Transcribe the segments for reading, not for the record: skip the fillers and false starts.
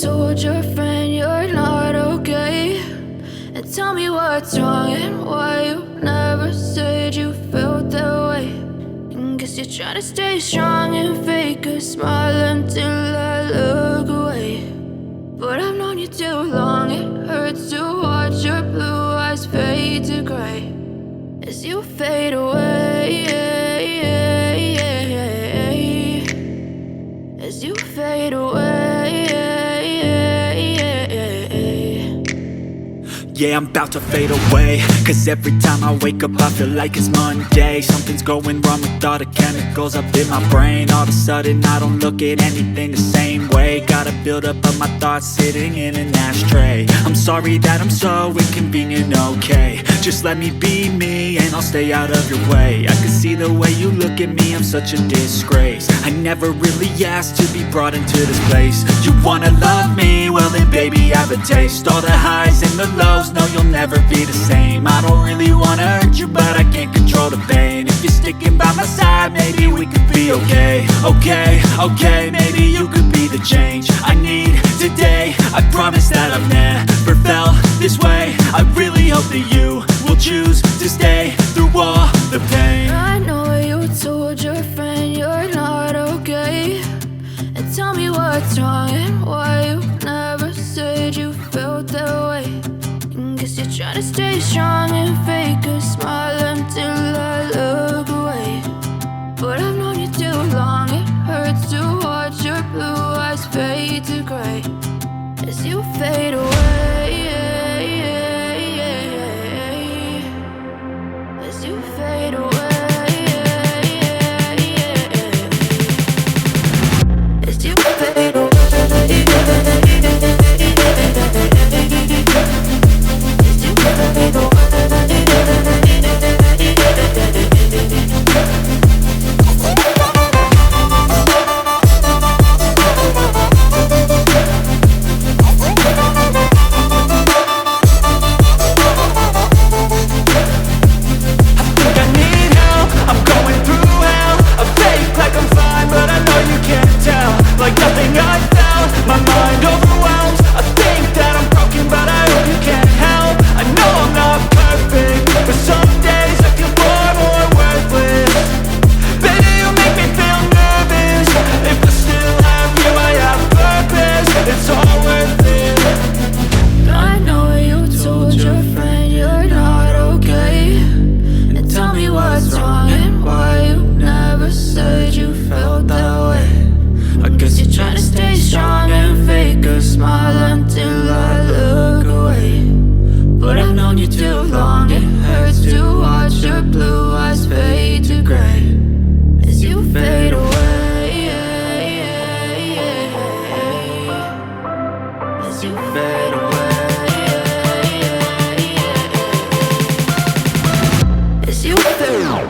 told your friend you're not okay, and tell me what's wrong and why you never said you felt that way. And guess you're trying to stay strong and fake a smile until I look away. But I've known you too long, it hurts to watch your blue eyes fade to gray as you fade away, as you fade away. Yeah, I'm about to fade away, cause every time I wake up I feel like it's Monday. Something's going wrong with all the chemicals up in my brain. All of a sudden I don't look at anything the same way. Gotta build up of my thoughts sitting in an ashtray. I'm sorry that I'm so inconvenient, okay. Just let me be me and I'll stay out of your way. I can see the way you look at me, I'm such a disgrace. I never really asked to be brought into this place. You wanna love me? Well then baby I have a taste. All the highs and the lows, no you'll never be the same. I don't really wanna hurt you but I can't control the pain. If you're sticking by my side maybe we could be okay. Okay, maybe you could be the change I need today. I promise that I've never felt this way. I really hope that you will choose to stay through all the pain. I know you told your friend you're not okay, and tell me what's wrong and why you never said you felt that way. And guess you're trying to stay strong and fake a smile until I look away. But I've known you too long, it hurts to watch your blue eyes fade to gray as you fade away, as you fade away, as you fade away. Like nothing I felt, my mind overwhelmed. I think that I'm broken but I hope you can't help. I know I'm not perfect, but some days I feel far more worthless. Baby, you make me feel nervous. If I still have you, I have purpose. It's all worth it. I know you told your friend you're not okay, and tell me what's wrong and why you never said you felt that way. I guess you're trying to stay strong and fake a smile until I look away. But I've known you too long, it hurts to watch your blue eyes fade to gray as you fade away, as you fade away, as you fade away.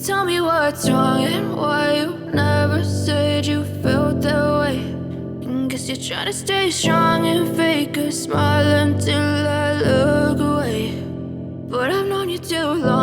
Tell me what's wrong and why you never said you felt that way. And guess you're trying to stay strong and fake a smile until I look away. But I've known you too long.